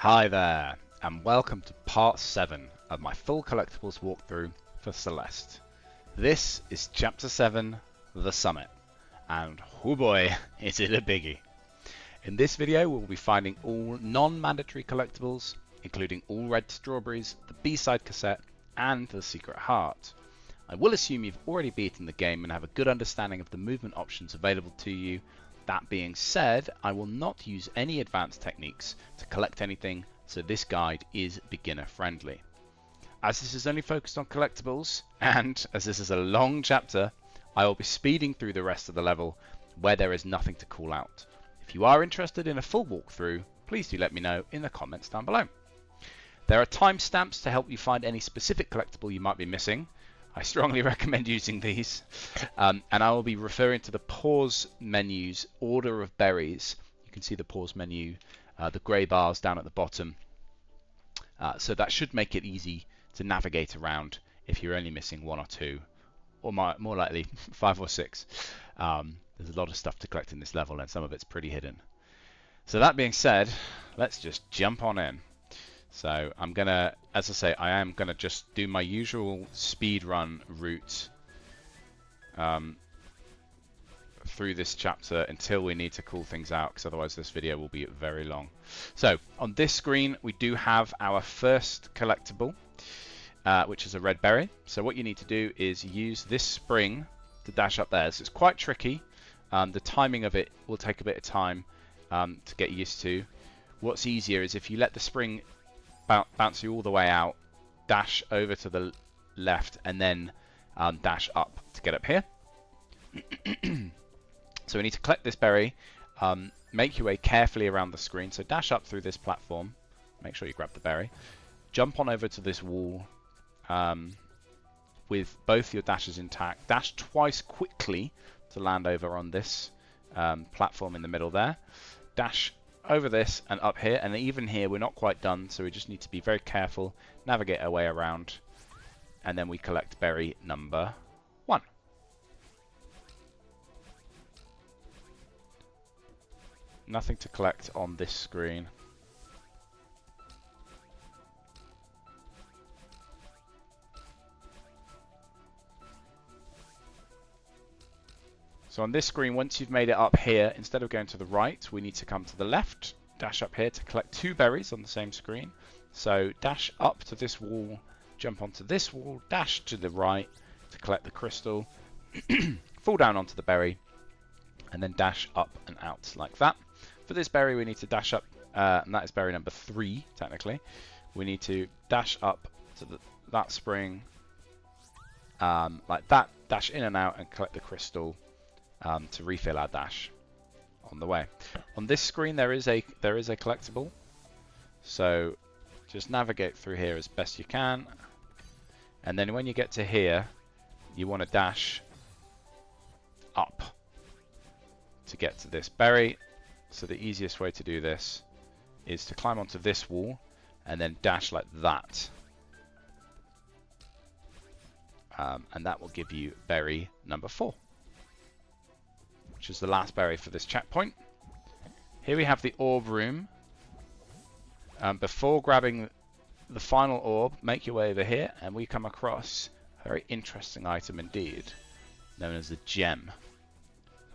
Hi there, and welcome to part 7 of my full collectibles walkthrough for Celeste. This is chapter 7, The Summit, and oh boy, is it a biggie. In this video we'll be finding all non-mandatory collectibles, including all red strawberries, the B-side cassette, and the secret heart. I will assume you've already beaten the game and have a good understanding of the movement options available to you. That being said, I will not use any advanced techniques to collect anything, so this guide is beginner friendly. As this is only focused on collectibles, and as this is a long chapter, I will be speeding through the rest of the level where there is nothing to call out. If you are interested in a full walkthrough, please do let me know in the comments down below. There are timestamps to help you find any specific collectible you might be missing. I strongly recommend using these, and I will be referring to the pause menu's order of berries. You can see the pause menu, the grey bars down at the bottom, so that should make it easy to navigate around if you're only missing 1 or 2, or more likely 5 or 6. There's a lot of stuff to collect in this level and some of it's pretty hidden. So that being said, let's just jump on in. So I'm gonna, as I say, I am gonna just do my usual speedrun route through this chapter until we need to call things out, because otherwise this video will be very long. So on this screen we do have our first collectible, which is a red berry. So what you need to do is use this spring to dash up there. So it's quite tricky. The timing of it will take a bit of time to get used to. What's easier is if you let the spring bounce you all the way out, dash over to the left, and then dash up to get up here. So we need to collect this berry. Make your way carefully around the screen. So dash up through this platform. Make sure you grab the berry. Jump on over to this wall with both your dashes intact. Dash twice quickly to land over on this platform in the middle there. Dash over this and up here, and even here we're not quite done, so we just need to be very careful, navigate our way around, and then we collect berry number 1. Nothing to collect on this screen. So on this screen, once you've made it up here, instead of going to the right, we need to come to the left, dash up here to collect 2 berries on the same screen. So dash up to this wall, jump onto this wall, dash to the right to collect the crystal, fall down onto the berry, and then dash up and out like that. For this berry, we need to dash up, and that is berry number 3, technically. We need to dash up to that spring, like that, dash in and out, and collect the crystal. To refill our dash on the way. On this screen there is a collectible, so just navigate through here as best you can, and then when you get to here you want to dash up to get to this berry. So the easiest way to do this is to climb onto this wall and then dash like that, and that will give you berry number 4, which is the last berry for this checkpoint. Here we have the orb room. Before grabbing the final orb, make your way over here, and we come across a very interesting item indeed, known as a gem.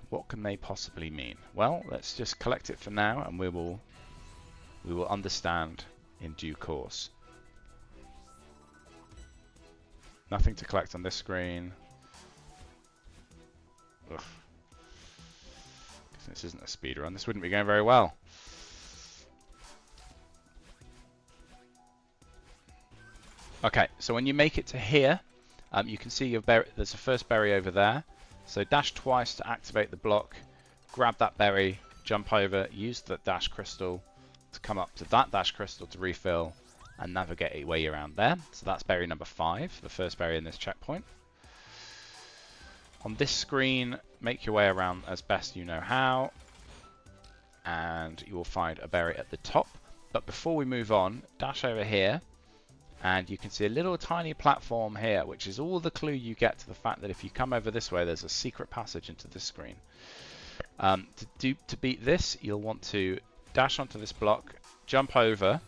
What can they possibly mean? Well, let's just collect it for now, and we will understand in due course. Nothing to collect on this screen. Ugh. This isn't a speedrun. This wouldn't be going very well. Okay, so when you make it to here, you can see there's a first berry over there. So dash twice to activate the block, grab that berry, jump over, use the dash crystal to come up to that dash crystal to refill, and navigate your way around there. So that's berry number 5, the first berry in this checkpoint. On this screen, make your way around as best you know how, and you will find a berry at the top. But before we move on, dash over here, and you can see a little tiny platform here, which is all the clue you get to the fact that if you come over this way, there's a secret passage into this screen. To beat this, you'll want to dash onto this block, jump over,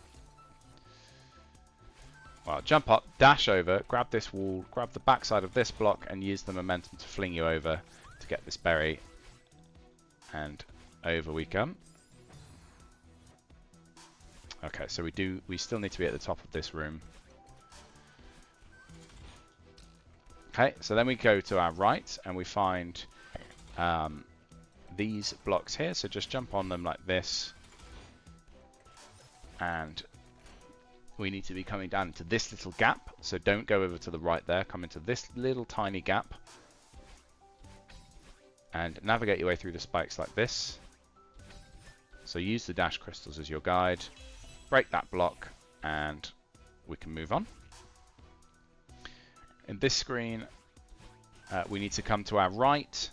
Well, jump up, dash over, grab this wall, grab the backside of this block, and use the momentum to fling you over to get this berry. And over we come. Okay, so we still need to be at the top of this room. Okay, so then we go to our right and we find these blocks here. So just jump on them like this. And we need to be coming down into this little gap. So don't go over to the right there. Come into this little tiny gap. And navigate your way through the spikes like this. So use the dash crystals as your guide. Break that block and we can move on. In this screen, we need to come to our right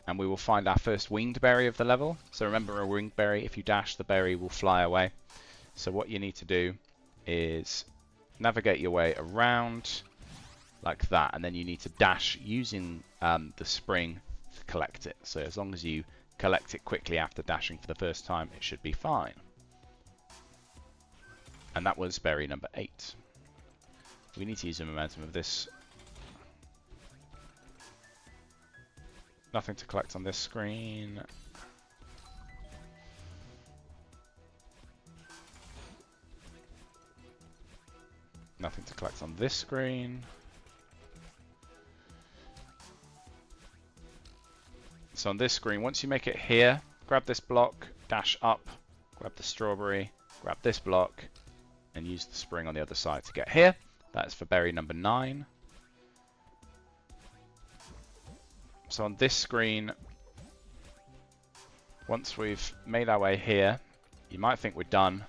and we will find our first winged berry of the level. So remember, a winged berry, if you dash, the berry will fly away. So what you need to do is navigate your way around like that, and then you need to dash using the spring to collect it. So as long as you collect it quickly after dashing for the first time, it should be fine. And that was berry number 8. We need to use the momentum of this. Nothing to collect on this screen. Nothing to collect on this screen. So on this screen, once you make it here, grab this block, dash up, grab the strawberry, grab this block, and use the spring on the other side to get here. That's for berry number 9. So on this screen, once we've made our way here, you might think we're done,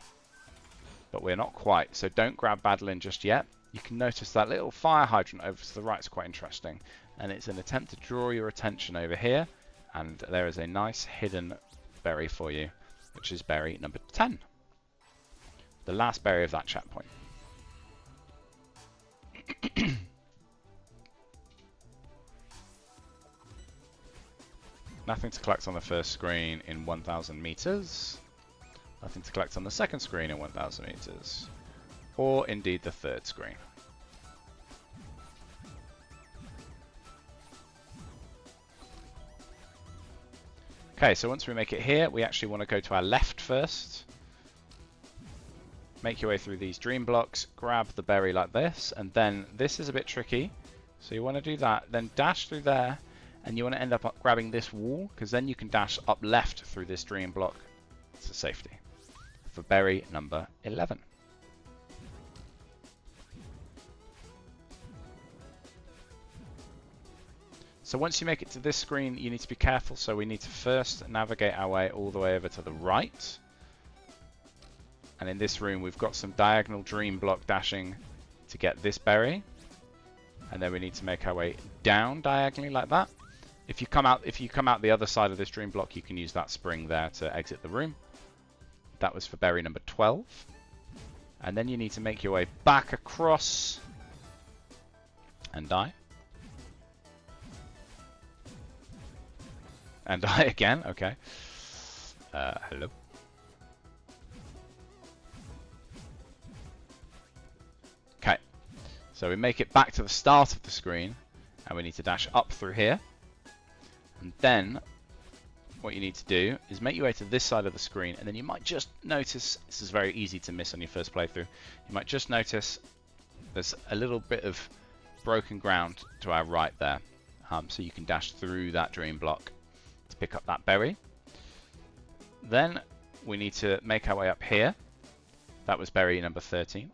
but we're not quite. So don't grab Badlin just yet. You can notice that little fire hydrant over to the right is quite interesting, and it's an attempt to draw your attention over here, and there is a nice hidden berry for you, which is berry number 10. The last berry of that chat point. Nothing to collect on the first screen in 1,000 meters. Nothing to collect on the second screen in 1,000 meters. Or indeed the third screen. Okay, so once we make it here, we actually want to go to our left first. Make your way through these dream blocks, grab the berry like this, and then this is a bit tricky. So you want to do that, then dash through there, and you want to end up grabbing this wall, because then you can dash up left through this dream block to safety. For berry number 11. So once you make it to this screen, you need to be careful. So we need to first navigate our way all the way over to the right. And in this room, we've got some diagonal dream block dashing to get this berry. And then we need to make our way down diagonally like that. If you come out the other side of this dream block, you can use that spring there to exit the room. That was for berry number 12. And then you need to make your way back across and die. And die again, okay. Hello. Okay, so we make it back to the start of the screen, and we need to dash up through here. And then, what you need to do is make your way to this side of the screen, and then you might just notice, this is very easy to miss on your first playthrough, you might just notice there's a little bit of broken ground to our right there. So you can dash through that dream block to pick up that berry. Then we need to make our way up here. That was berry number 13.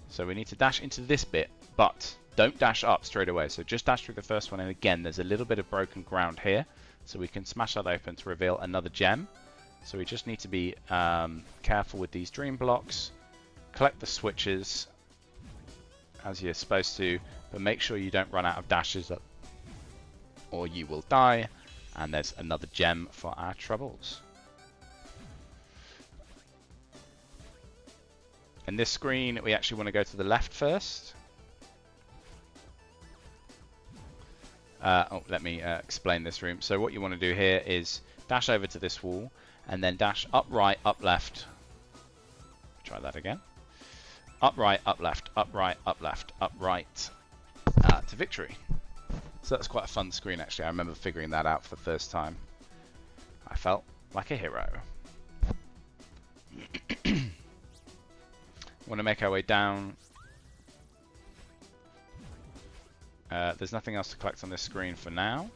So we need to dash into this bit, but don't dash up straight away. So just dash through the first one, and again, there's a little bit of broken ground here. So we can smash that open to reveal another gem. So we just need to be careful with these dream blocks. Collect the switches as you're supposed to, but make sure you don't run out of dashes or you will die. And there's another gem for our troubles. In this screen, we actually want to go to the left first. Let me explain this room. So what you want to do here is dash over to this wall, and then dash up right, up left. Try that again. up right, up left, up right, up left, up right to victory. So that's quite a fun screen actually. I remember figuring that out for the first time. I felt like a hero. Want to make our way down. There's nothing else to collect on this screen for now.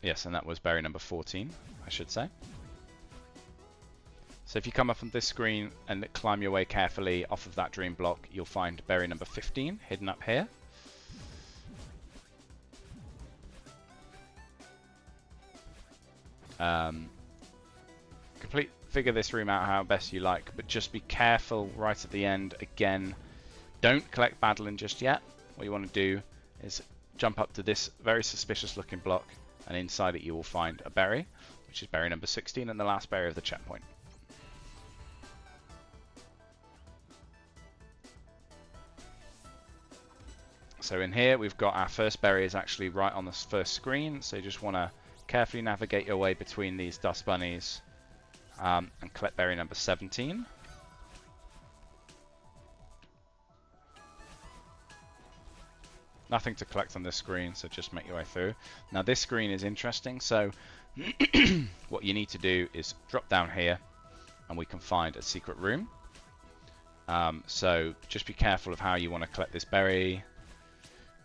Yes, and that was berry number 14, I should say. So if you come up on this screen and climb your way carefully off of that dream block, you'll find berry number 15 hidden up here. Figure this room out how best you like, but just be careful right at the end. Again, don't collect Badlin just yet. What you want to do is jump up to this very suspicious looking block, and inside it you will find a berry, which is berry number 16 and the last berry of the checkpoint. So in here we've got our first berry is actually right on the first screen, so you just want to carefully navigate your way between these dust bunnies and collect berry number 17. Nothing to collect on this screen, so just make your way through. Now this screen is interesting, so what you need to do is drop down here and we can find a secret room. So just be careful of how you want to collect this berry.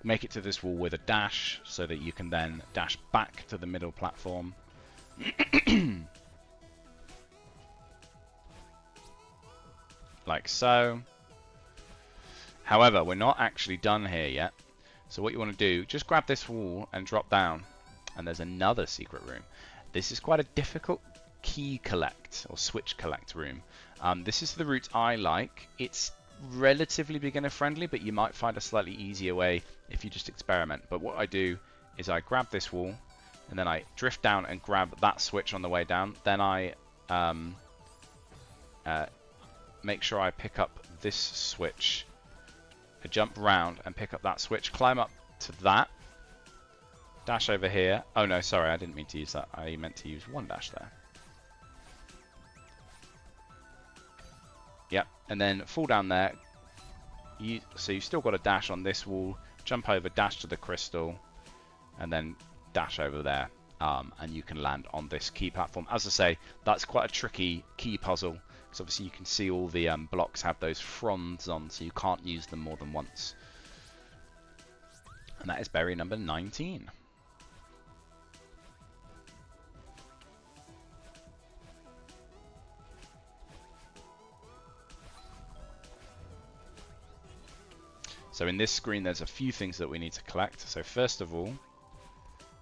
Make it to this wall with a dash so that you can then dash back to the middle platform. Like so. However, we're not actually done here yet. So what you want to do, just grab this wall and drop down. And there's another secret room. This is quite a difficult key collect or switch collect room. This is the route I like. It's relatively beginner friendly, but you might find a slightly easier way if you just experiment. But what I do is I grab this wall and then I drift down and grab that switch on the way down. Then I make sure I pick up this switch. I jump round and pick up that switch, climb up to that, dash over here. Oh no, sorry, I didn't mean to use that. I meant to use one dash there. Yep, and then fall down there. So you've still got a dash on this wall, jump over, dash to the crystal, and then dash over there. And you can land on this key platform. As I say, that's quite a tricky key puzzle, because obviously you can see all the blocks have those fronds on, so you can't use them more than once. And that is berry number 19. So in this screen there's a few things that we need to collect. So first of all,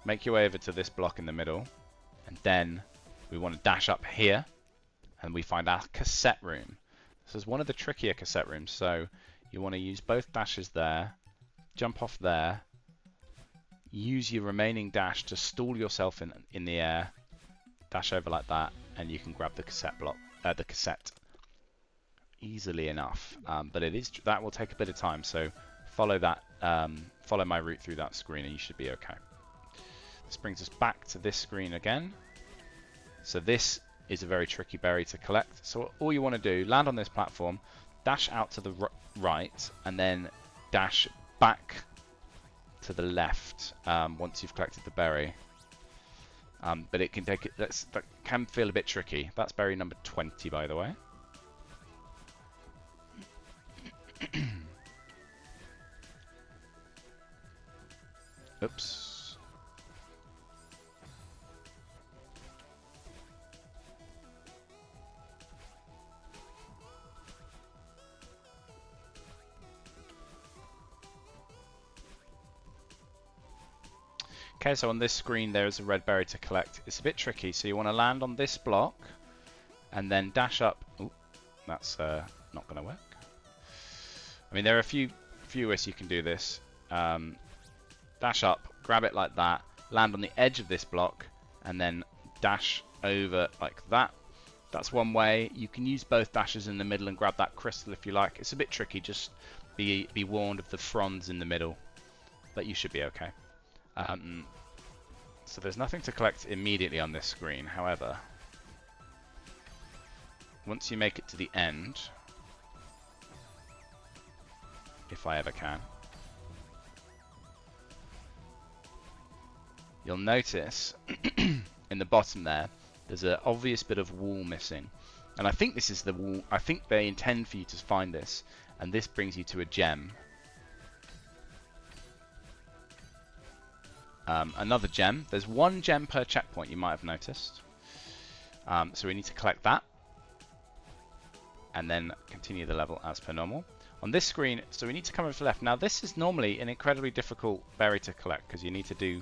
make your way over to this block in the middle, and then we want to dash up here and we find our cassette room. This is one of the trickier cassette rooms, so you want to use both dashes there, jump off there, use your remaining dash to stall yourself in the air, dash over like that, and you can grab the cassette block, the cassette easily enough. But that will take a bit of time, so follow that, follow my route through that screen and you should be okay. This brings us back to this screen again. So this is a very tricky berry to collect. So all you want to do, land on this platform, dash out to the right, and then dash back to the left once you've collected the berry. But it can take it. That can feel a bit tricky. That's berry number 20, by the way. Oops. Okay, so on this screen there is a red berry to collect. It's a bit tricky, so you want to land on this block and then dash up. Ooh, that's not going to work. I mean, there are a few ways you can do this. Dash up, grab it like that, land on the edge of this block, and then dash over like that. That's one way. You can use both dashes in the middle and grab that crystal if you like. It's a bit tricky, just be warned of the fronds in the middle, but you should be okay. So there's nothing to collect immediately on this screen. However, once you make it to the end, if I ever can, you'll notice in the bottom there's an obvious bit of wall missing. And I think this is the wall. I think they intend for you to find this, and this brings you to a gem. Another gem. There's one gem per checkpoint, you might have noticed. So we need to collect that, and then continue the level as per normal. On this screen, so we need to come over to the left. Now this is normally an incredibly difficult berry to collect, because you need to do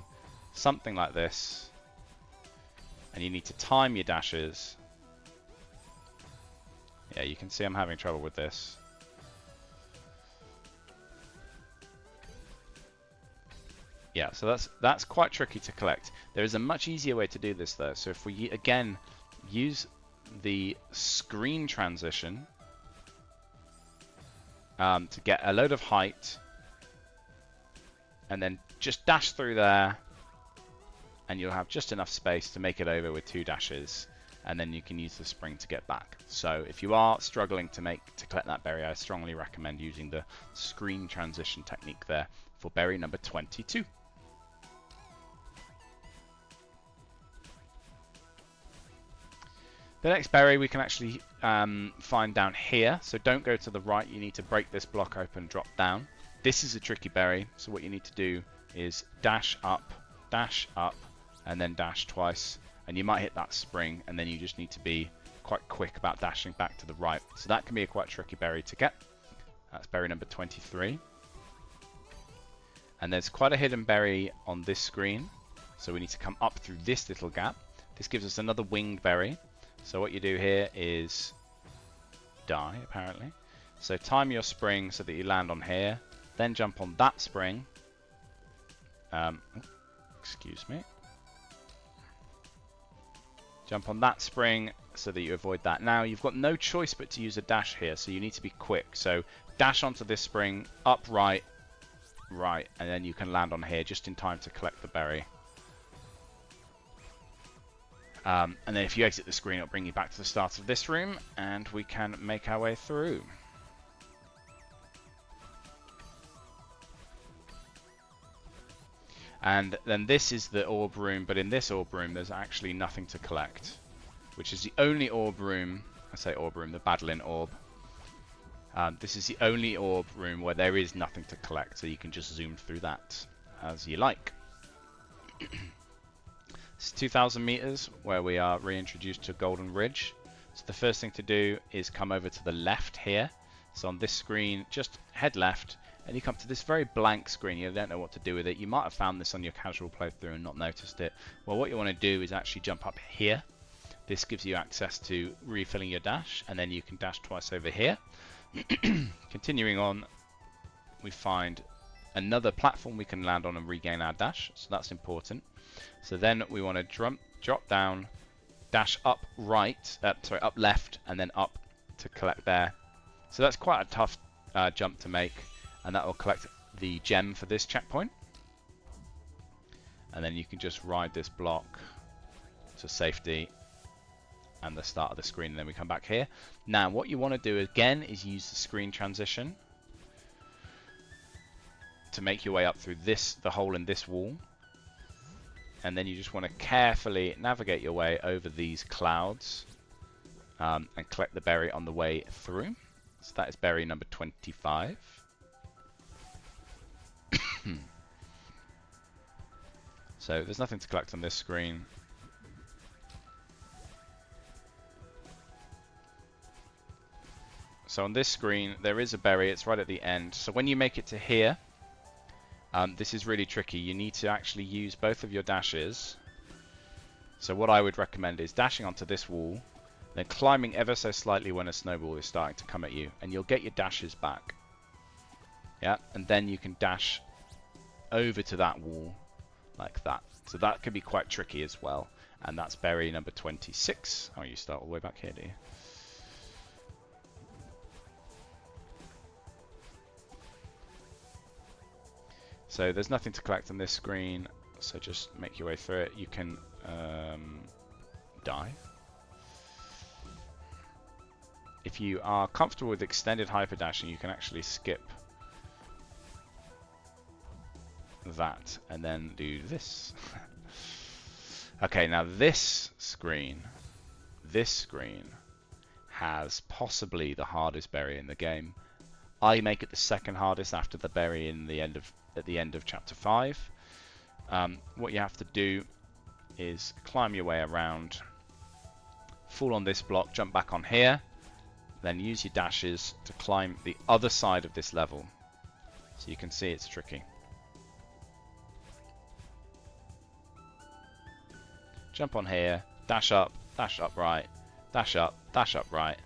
something like this, and you need to time your dashes. Yeah, you can see I'm having trouble with this. Yeah, so that's quite tricky to collect. There is a much easier way to do this though. So if we again use the screen transition to get a load of height, and then just dash through there, and you'll have just enough space to make it over with 2 dashes, and then you can use the spring to get back. So if you are struggling to collect that berry, I strongly recommend using the screen transition technique there for berry number 22. The next berry we can actually find down here, so don't go to the right, you need to break this block open, drop down. This is a tricky berry, so what you need to do is dash up, and then dash twice, and you might hit that spring, and then you just need to be quite quick about dashing back to the right. So that can be a quite tricky berry to get. That's berry number 23. And there's quite a hidden berry on this screen, so we need to come up through this little gap. This gives us another winged berry. So what you do here is die, apparently. So time your spring so that you land on here, then jump on that spring. Excuse me. Jump on that spring so that you avoid that. Now you've got no choice but to use a dash here, so you need to be quick. So dash onto this spring, up, right, and then you can land on here just in time to collect the berry. And then if you exit the screen, it'll bring you back to the start of this room, and we can make our way through. And then this is the orb room, but in this orb room there's actually nothing to collect, which is the only orb room, I say orb room, the Badlin orb. This is the only orb room where there is nothing to collect, so you can just zoom through that as you like. It's 2,000 meters where we are reintroduced to Golden Ridge. So the first thing to do is come over to the left here. So on this screen, just head left, and you come to this very blank screen. You don't know what to do with it. You might have found this on your casual playthrough and not noticed it. Well, what you want to do is actually jump up here. This gives you access to refilling your dash, and then you can dash twice over here. Continuing on, we find another platform we can land on and regain our dash, so that's important. So then we want to drop down, dash up up left, and then up to collect there. So that's quite a tough jump to make, and that will collect the gem for this checkpoint. And then you can just ride this block to safety and the start of the screen, and then we come back here. Now what you want to do again is use the screen transition to make your way up through the hole in this wall. And then you just want to carefully navigate your way over these clouds and collect the berry on the way through. So that is berry number 25. So there's nothing to collect on this screen. So on this screen there is a berry, it's right at the end. So when you make it to here, this is really tricky. You need to actually use both of your dashes. So what I would recommend is dashing onto this wall, then climbing ever so slightly when a snowball is starting to come at you, and you'll get your dashes back. Yeah, and then you can dash over to that wall like that. So that could be quite tricky as well. And that's berry number 26. Oh, you start all the way back here, do you? So there's nothing to collect on this screen, so just make your way through it. You can die. if you are comfortable with extended hyperdashing, you can actually skip that and then do this. Okay, now this screen has possibly the hardest berry in the game. I make it the second hardest after the berry at the end of chapter 5. What you have to do is climb your way around, fall on this block, jump back on here, then use your dashes to climb the other side of this level. So you can see it's tricky. Jump on here, dash up right, dash up right,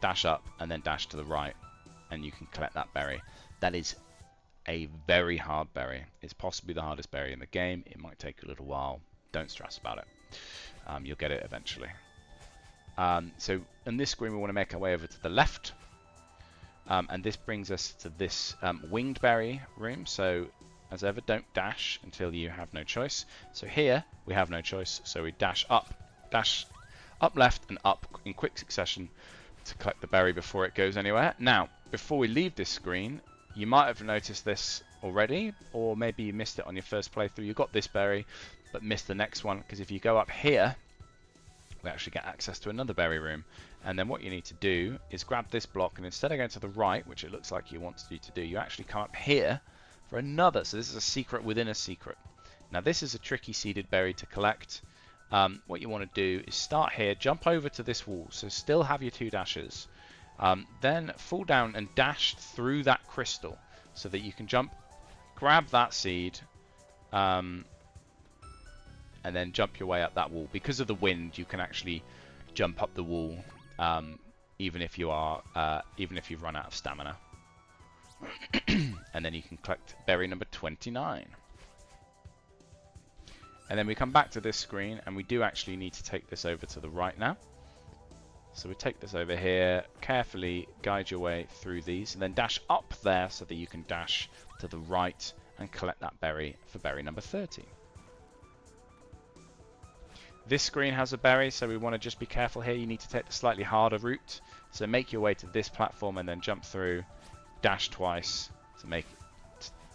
dash up, and then dash to the right, and you can collect that berry. That is a very hard berry. It's possibly the hardest berry in the game. It might take a little while. Don't stress about it. You'll get it eventually. So in this screen, we want to make our way over to the left. And this brings us to this winged berry room. So as ever, don't dash until you have no choice. So here we have no choice. So we dash up left and up in quick succession to collect the berry before it goes anywhere. Now, before we leave this screen, you might have noticed this already, or maybe you missed it on your first playthrough. You got this berry, but missed the next one, because if you go up here, we actually get access to another berry room. And then what you need to do is grab this block, and instead of going to the right, which it looks like you want you to do, you actually come up here for another. So this is a secret within a secret. Now this is a tricky seeded berry to collect. What you want to do is start here, jump over to this wall, so still have your 2 dashes. Then fall down and dash through that crystal so that you can jump, grab that seed, and then jump your way up that wall. Because of the wind, you can actually jump up the wall, even if you've run out of stamina. And then you can collect berry number 29. And then we come back to this screen, and we do actually need to take this over to the right now. So we take this over here, carefully guide your way through these, and then dash up there so that you can dash to the right and collect that berry for berry number 30. This screen has a berry, so we want to just be careful here. You need to take the slightly harder route. So make your way to this platform and then jump through, dash twice to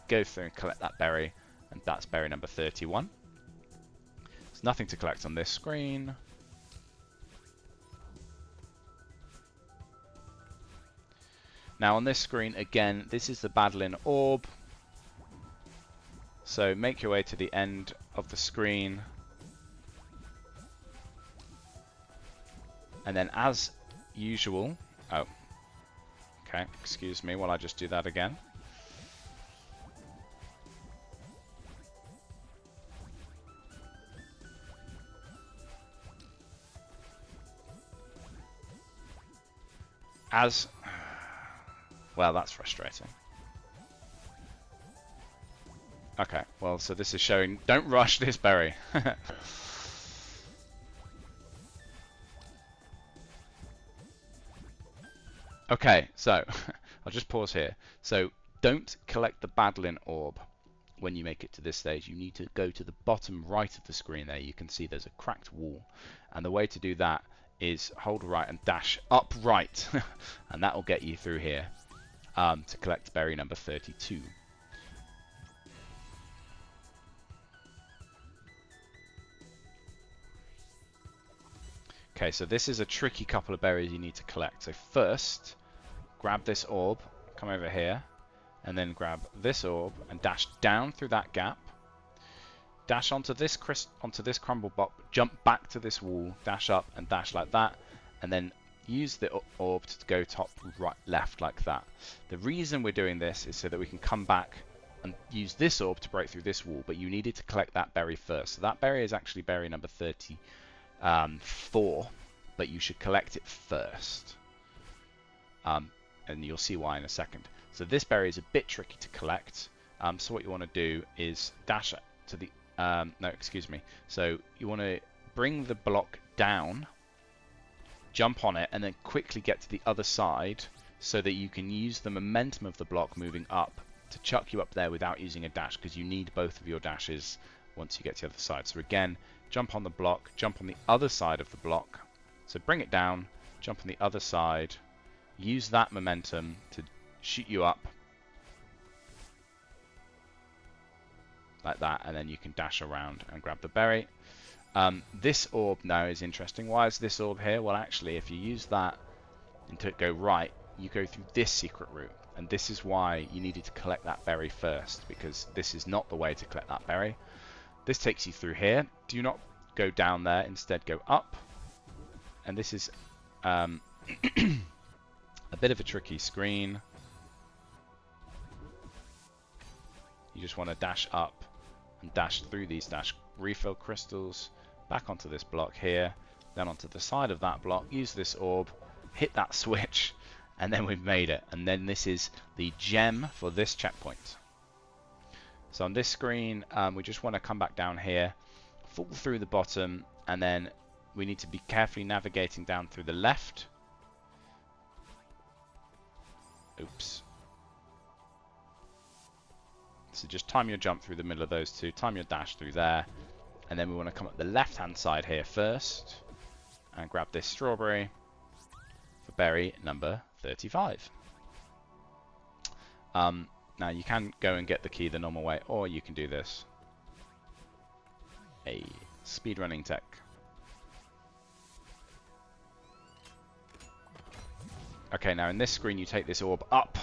go through and collect that berry, and that's berry number 31. There's nothing to collect on this screen. Now on this screen, again, this is the Battling Orb. So make your way to the end of the screen. And then as usual... Oh. Okay, excuse me while I just do that again. Well, that's frustrating. Okay, well, so this is showing... Don't rush this berry. Okay, so I'll just pause here. So don't collect the Battling Orb when you make it to this stage. You need to go to the bottom right of the screen there. You can see there's a cracked wall. And the way to do that is hold right and dash up right. And that will get you through here to collect berry number 32. Okay, so this is a tricky couple of berries you need to collect. So first, grab this orb, come over here, and then grab this orb and dash down through that gap. Dash onto this crumble block, jump back to this wall, dash up and dash like that, and then use the orb to go top, right, left like that. The reason we're doing this is so that we can come back and use this orb to break through this wall, but you needed to collect that berry first. So that berry is actually berry number 34, but you should collect it first. And you'll see why in a second. So this berry is a bit tricky to collect. So what you want to do is dash to the... no, excuse me. So you want to bring the block down, jump on it, and then quickly get to the other side so that you can use the momentum of the block moving up to chuck you up there without using a dash, because you need both of your dashes once you get to the other side. So again, jump on the block, jump on the other side of the block. So bring it down, jump on the other side, use that momentum to shoot you up like that, and then you can dash around and grab the berry. This orb now is interesting. Why is this orb here? Well, actually, if you use that and to go right, you go through this secret route, and this is why you needed to collect that berry first, because this is not the way to collect that berry. This takes you through here. Do not go down there, instead go up, and this is a bit of a tricky screen. You just want to dash up and dash through these dash refill crystals, back onto this block here, then onto the side of that block, use this orb, hit that switch, and then we've made it. And then this is the gem for this checkpoint. So on this screen, we just want to come back down here, fall through the bottom, and then we need to be carefully navigating down through the left. Oops. So just time your jump through the middle of those two, time your dash through there, and then we want to come up the left hand side here first and grab this strawberry for berry number 35. Now you can go and get the key the normal way, or you can do this. A speedrunning tech. Okay, now in this screen you take this orb up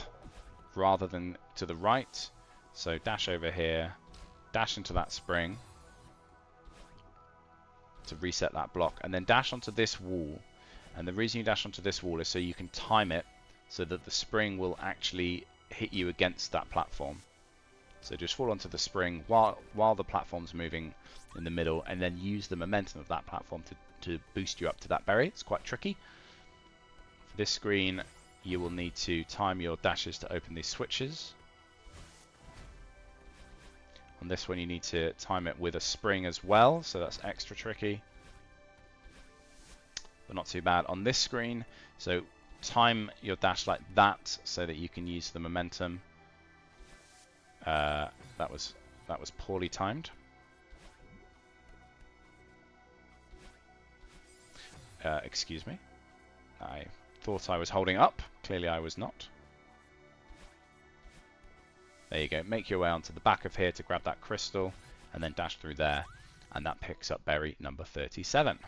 rather than to the right. So dash over here, dash into that spring to reset that block, and then dash onto this wall. And the reason you dash onto this wall is so you can time it so that the spring will actually hit you against that platform. So just fall onto the spring while the platform's moving in the middle, and then use the momentum of that platform to boost you up to that berry. It's quite tricky. For this screen, you will need to time your dashes to open these switches. On this one, you need to time it with a spring as well, so that's extra tricky, but not too bad. On this screen, so time your dash like that so that you can use the momentum. That was poorly timed. Excuse me. I thought I was holding up. Clearly I was not. There you go. Make your way onto the back of here to grab that crystal, and then dash through there, and that picks up berry number 37.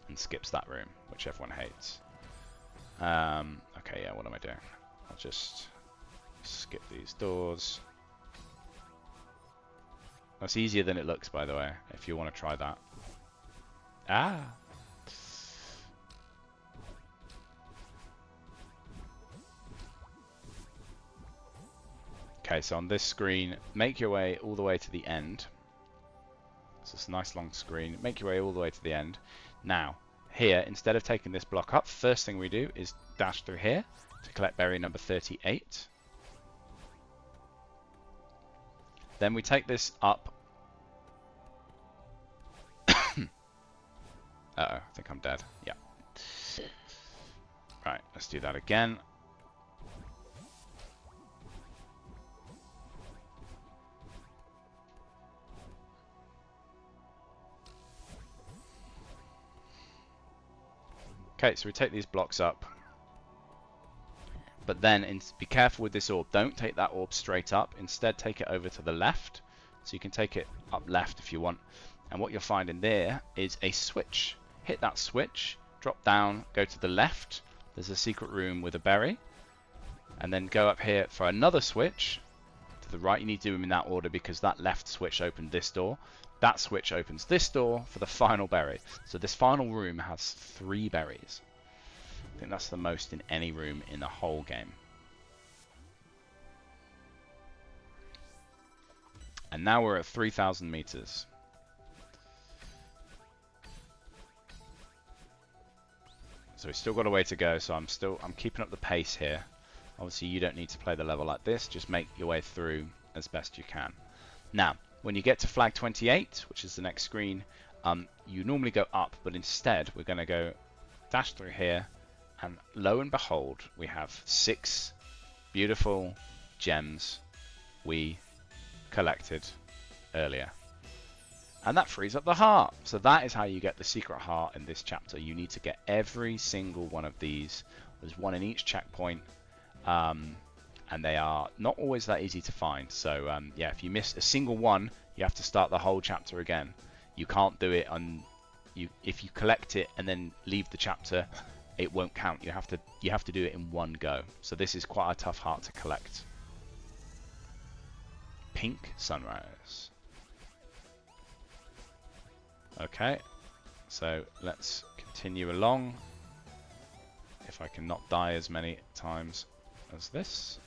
And skips that room, which everyone hates. Okay, yeah, what am I doing? I'll just skip these doors. That's easier than it looks, by the way, if you want to try that. Ah! Okay, so on this screen, make your way all the way to the end. So it's a nice long screen. Make your way all the way to the end. Now, here, instead of taking this block up, first thing we do is dash through here to collect berry number 38. Then we take this up. Uh-oh, I think I'm dead. Yeah. Right, let's do that again. Okay, so we take these blocks up, but then be careful with this orb. Don't take that orb straight up. Instead, take it over to the left. So you can take it up left if you want. And what you'll find in there is a switch. Hit that switch, drop down, go to the left. There's a secret room with a berry. And then go up here for another switch. To the right, you need to do them in that order because that left switch opened this door. That switch opens this door for the final berry. So this final room has 3 berries. I think that's the most in any room in the whole game. And now we're at 3,000 meters. So we've still got a way to go, so I'm keeping up the pace here. Obviously you don't need to play the level like this, just make your way through as best you can. Now, when you get to flag 28, which is the next screen, you normally go up, but instead we're going to go dash through here, and lo and behold, we have 6 beautiful gems we collected earlier. And that frees up the heart. So that is how you get the secret heart in this chapter. You need to get every single one of these. There's one in each checkpoint. And they are not always that easy to find. So yeah, if you miss a single one, you have to start the whole chapter again. You can't do it on if you collect it and then leave the chapter, it won't count. You have to do it in one go. So this is quite a tough heart to collect. Pink sunrise. Okay, so let's continue along. If I can not die as many times as this.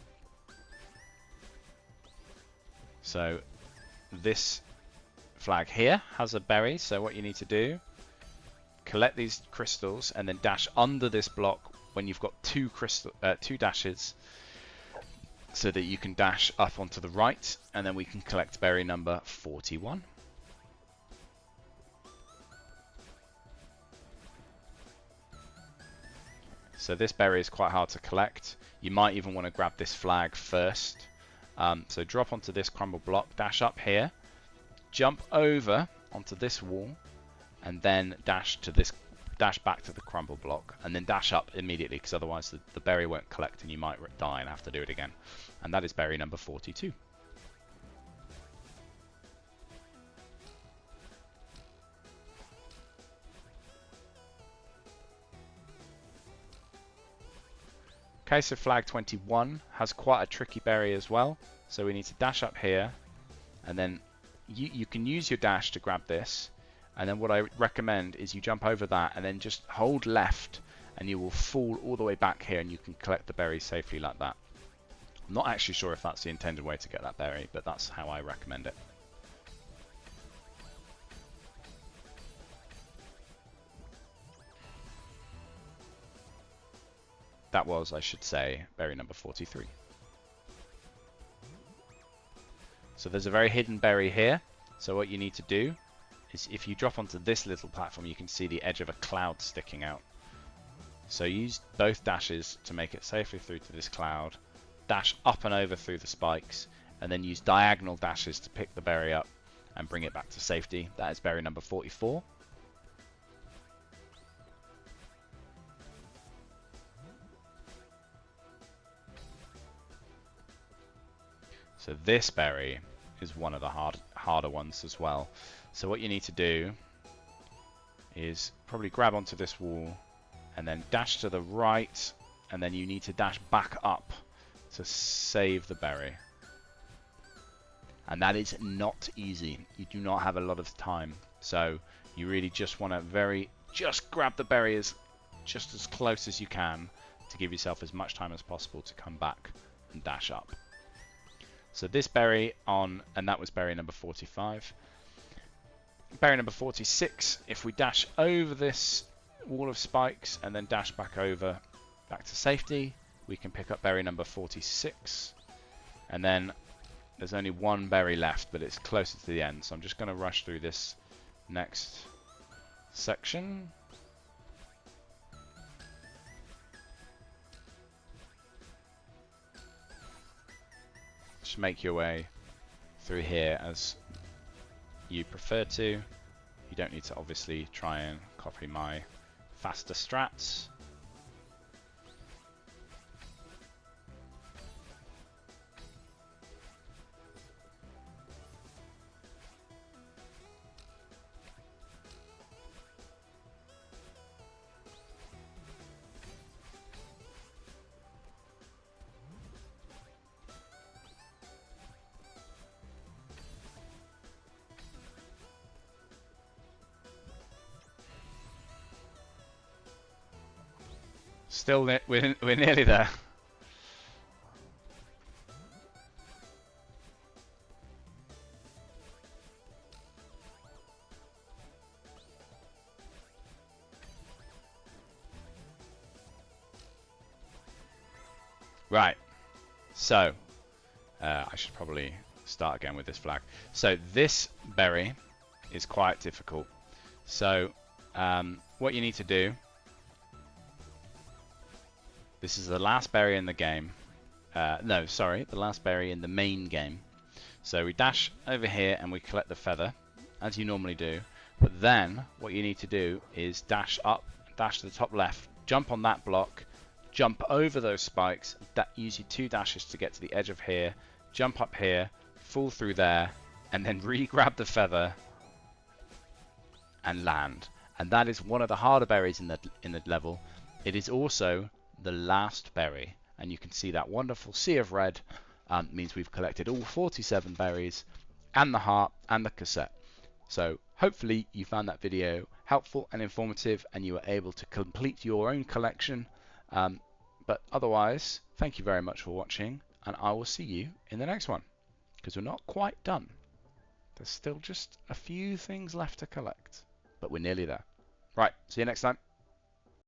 So this flag here has a berry, so what you need to do, collect these crystals and then dash under this block when you've got two dashes, so that you can dash up onto the right, and then we can collect berry number 41. So this berry is quite hard to collect. You might even want to grab this flag first. So drop onto this crumble block, dash up here, jump over onto this wall, and then dash back to the crumble block, and then dash up immediately, because otherwise the berry won't collect and you might die and have to do it again. And that is berry number 42. Okay, so flag 21 has quite a tricky berry as well. So we need to dash up here, and then you can use your dash to grab this. And then what I recommend is you jump over that and then just hold left, and you will fall all the way back here, and you can collect the berry safely like that. I'm not actually sure if that's the intended way to get that berry, but that's how I recommend it. That was, I should say, berry number 43. So there's a very hidden berry here. So what you need to do is, if you drop onto this little platform, you can see the edge of a cloud sticking out. So use both dashes to make it safely through to this cloud. Dash up and over through the spikes, and then use diagonal dashes to pick the berry up and bring it back to safety. That is berry number 44. So this berry is one of the harder ones as well. So what you need to do is probably grab onto this wall and then dash to the right, and then you need to dash back up to save the berry. And that is not easy. You do not have a lot of time. So you really just want to just grab the berry just as close as you can to give yourself as much time as possible to come back and dash up. So this berry and that was berry number 45. Berry number 46, if we dash over this wall of spikes and then dash back to safety, we can pick up berry number 46. And then there's only one berry left, but it's closer to the end. So I'm just going to rush through this next section. Just make your way through here as you prefer to. You don't need to obviously try and copy my faster strats. Still, we're nearly there. Right. So, I should probably start again with this flag. So this berry is quite difficult. So, what you need to do. This is the last berry in the game. No, sorry, the last berry in the main game. So we dash over here and we collect the feather. as you normally do. But then what you need to do is dash up, dash to the top left, jump on that block, jump over those spikes, use your 2 dashes to get to the edge of here, jump up here, fall through there, and then re-grab the feather and land. And that is one of the harder berries in the level. It is also the last berry, and you can see that wonderful sea of red means we've collected all 47 berries and the heart and the cassette. So hopefully you found that video helpful and informative and you were able to complete your own collection. But otherwise, thank you very much for watching, and I will see you in the next one, because we're not quite done. There's still just a few things left to collect, but we're nearly there. Right, see you next time.